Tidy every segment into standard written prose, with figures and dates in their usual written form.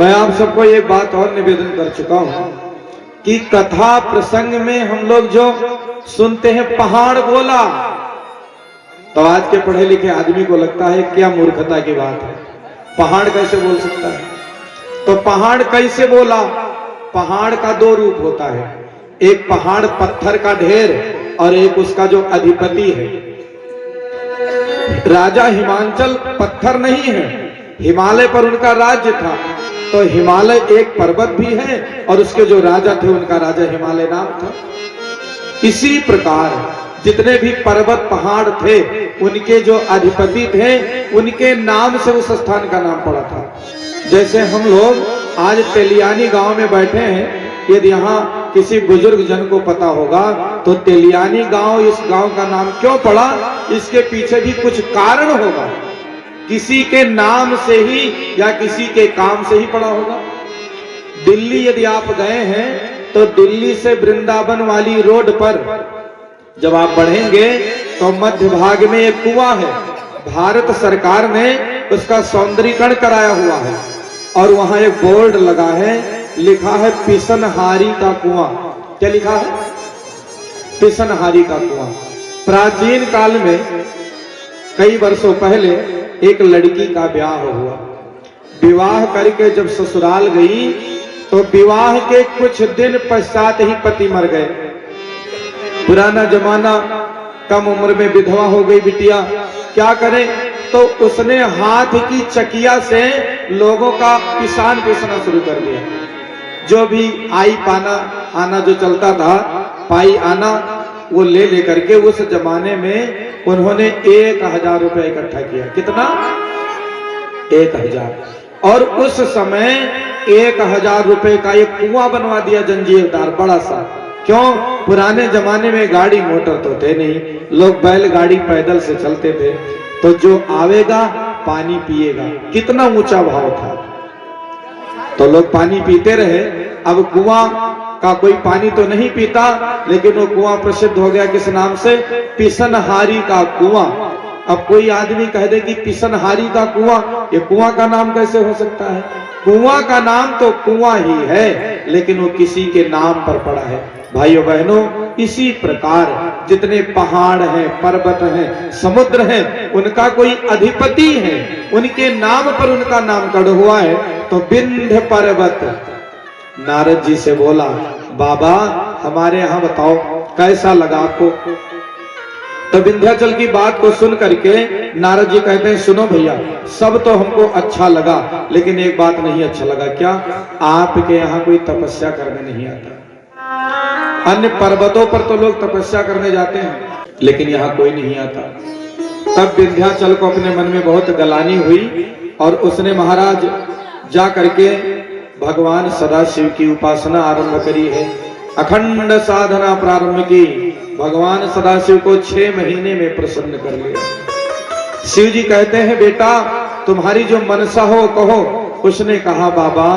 मैं आप सबको एक बात और निवेदन कर चुका हूं कि कथा प्रसंग में हम लोग जो सुनते हैं पहाड़ बोला, तो आज के पढ़े लिखे आदमी को लगता है क्या मूर्खता की बात है, पहाड़ कैसे बोल सकता है। तो पहाड़ कैसे बोला? पहाड़ का दो रूप होता है, एक पहाड़ पत्थर का ढेर और एक उसका जो अधिपति है। राजा हिमांचल पत्थर नहीं है, हिमालय पर उनका राज्य था, तो हिमालय एक पर्वत भी है और उसके जो राजा थे उनका राजा हिमालय नाम था। इसी प्रकार जितने भी पर्वत पहाड़ थे उनके जो अधिपति थे उनके नाम से उस स्थान का नाम पड़ा था। जैसे हम लोग आज तेलियानी गांव में बैठे हैं, यदि यहाँ किसी बुजुर्ग जन को पता होगा तो तेलियानी गांव, इस गांव का नाम क्यों पड़ा, इसके पीछे भी कुछ कारण होगा, किसी के नाम से ही या किसी के काम से ही पड़ा होगा। दिल्ली यदि आप गए हैं तो दिल्ली से वृंदावन वाली रोड पर जब आप बढ़ेंगे तो मध्य भाग में एक कुआं है, भारत सरकार ने उसका सौंदर्यीकरण कराया हुआ है और वहां एक बोर्ड लगा है, लिखा है पिसनहारी का कुआं। क्या लिखा है? पिसनहारी का कुआं। प्राचीन काल में कई वर्षों पहले एक लड़की का ब्याह हुआ, विवाह करके जब ससुराल गई तो विवाह के कुछ दिन पश्चात ही पति मर गए। पुराना जमाना, कम उम्र में विधवा हो गई बिटिया, क्या करें, तो उसने हाथ की चकिया से लोगों का पिसान पीसना शुरू कर दिया। जो भी आई पाना आना जो चलता था, पाई आना, वो ले लेकर के उस जमाने में उन्होंने 1000 रुपया इकट्ठा किया। कितना? 1000। और उस समय 1000 रुपए का एक कुआं बनवा दिया जंजीरदार बड़ा सा। क्यों? पुराने जमाने में गाड़ी मोटर तो थे नहीं, लोग बैलगाड़ी पैदल से चलते थे, तो जो आवेगा पानी पिएगा। कितना ऊंचा भाव था, तो लोग पानी पीते रहे। अब कुआं का कोई पानी तो नहीं पीता, लेकिन वो कुआं प्रसिद्ध हो गया किस नाम से? पिसनहारी का कुआं। अब कोई आदमी कह दे कि पिसनहारी का कुआं, ये कुआं का नाम कैसे हो सकता है? कुआं का नाम तो कुआं ही है, लेकिन वो किसी के नाम पर पड़ा है। भाइयों बहनों, इसी प्रकार जितने पहाड़ हैं, पर्वत हैं, समुद्र हैं, उनका कोई अधिपति है, उनके नाम पर उनका नामकरण हुआ है। तो विंध्य पर्वत नारद जी से बोला, बाबा हमारे यहाँ बताओ कैसा लगा आपको? तो विंध्याचल की बात को सुन करके नारद जी कहते हैं, सुनो भैया, सब तो हमको अच्छा लगा, लेकिन एक बात नहीं अच्छा लगा। क्या? आपके यहाँ कोई तपस्या करने नहीं आता। अन्य पर्वतों पर तो लोग तपस्या करने जाते हैं, लेकिन यहाँ कोई नहीं आता। तब विंध्याचल को अपने मन में बहुत गलानी हुई और उसने महाराज जा करके भगवान सदाशिव की उपासना आरंभ करी है, अखंड साधना प्रारंभ की। भगवान सदाशिव को 6 महीने में प्रसन्न कर लिया। शिव जी कहते हैं, बेटा तुम्हारी जो मनसा हो कहो। उसने कहा, बाबा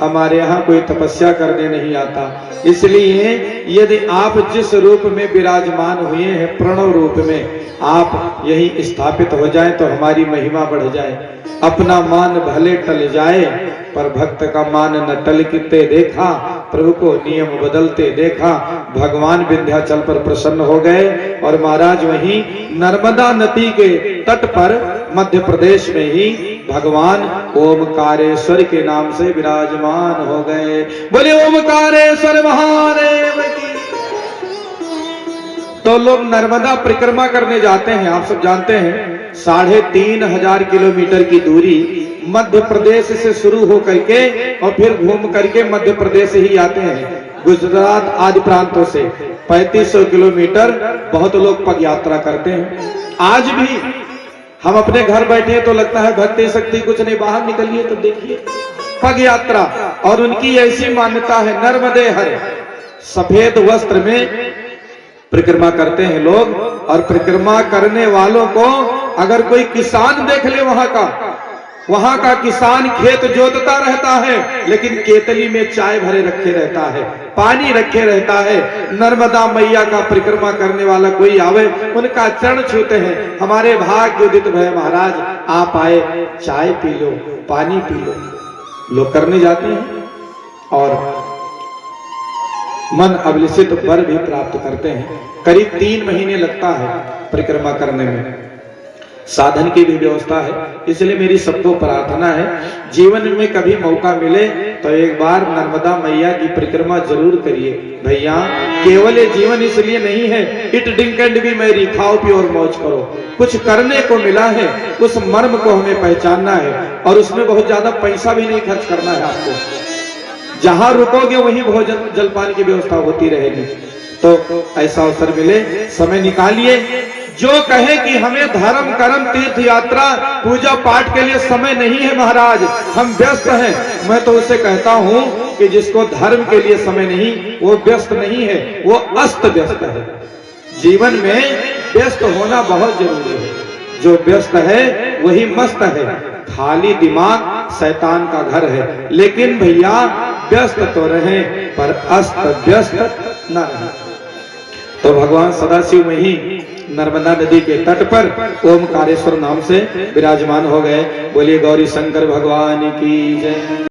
हमारे यहाँ कोई तपस्या करने नहीं आता, इसलिए यदि आप जिस रूप में विराजमान हुए हैं, प्रणव रूप में, आप यही स्थापित हो जाएं तो हमारी महिमा बढ़ जाए। अपना मान भले टल जाए, पर भक्त का मान न टलते देखा, प्रभु को नियम बदलते देखा। भगवान विंध्याचल पर प्रसन्न हो गए और महाराज वहीं नर्मदा नदी के तट पर मध्य प्रदेश में ही भगवान ओमकारेश्वर के नाम से विराजमान हो गए। बोले ओमकारेश्वर महादेव की। तो लोग नर्मदा परिक्रमा करने जाते हैं, आप सब जानते हैं 3500 किलोमीटर की दूरी मध्य प्रदेश से शुरू हो करके और फिर घूम करके मध्य प्रदेश ही आते हैं। गुजरात आदि प्रांतों से 3500 किलोमीटर बहुत लोग पद यात्रा करते हैं। आज भी हम अपने घर बैठे हैं तो लगता है भक्ति शक्ति कुछ नहीं, बाहर निकलिए तो देखिए पग यात्रा। और उनकी ऐसी मान्यता है, नर्मदे हर, सफेद वस्त्र में परिक्रमा करते हैं लोग। और परिक्रमा करने वालों को अगर कोई किसान देख ले, वहां का किसान खेत जोतता रहता है, लेकिन केतली में चाय भरे रखे रहता है, पानी रखे रहता है। नर्मदा मैया का परिक्रमा करने वाला कोई आवे, उनका चरण छूते हैं, हमारे भाग्य उदित भय महाराज, आप आए, चाय पी लो, पानी पी लो। लोग करने जाते हैं और मन अभिलषित वर भी प्राप्त करते हैं। करीब 3 महीने लगता है परिक्रमा करने में, साधन की भी व्यवस्था है। इसलिए मेरी सबको प्रार्थना है, जीवन में कभी मौका मिले तो एक बार नर्मदा मैया की परिक्रमा जरूर करिए। भैया केवल ये जीवन इसलिए नहीं है it drink and B Mary, खाओ पियो और मौज करो। कुछ करने को मिला है, उस मर्म को हमें पहचानना है और उसमें बहुत ज्यादा पैसा भी नहीं खर्च करना है आपको। जहां रुकोगे वहीं भोजन जलपान की व्यवस्था होती रहेगी। तो ऐसा अवसर मिले, समय निकालिए। जो कहे कि हमें धर्म कर्म तीर्थ यात्रा पूजा पाठ के लिए समय नहीं है महाराज, हम व्यस्त हैं, मैं तो उसे कहता हूं कि जिसको धर्म के लिए समय नहीं, वो व्यस्त नहीं है, वो अस्त व्यस्त है। जीवन में व्यस्त होना बहुत जरूरी है। जो व्यस्त है वही मस्त है। खाली दिमाग शैतान का घर है। लेकिन भैया व्यस्त तो रहे पर अस्त व्यस्त न रहे। तो भगवान सदाशिव में ही नर्मदा नदी के तट पर ओमकारेश्वर नाम से विराजमान हो गए। बोलिए गौरी शंकर भगवान की जय।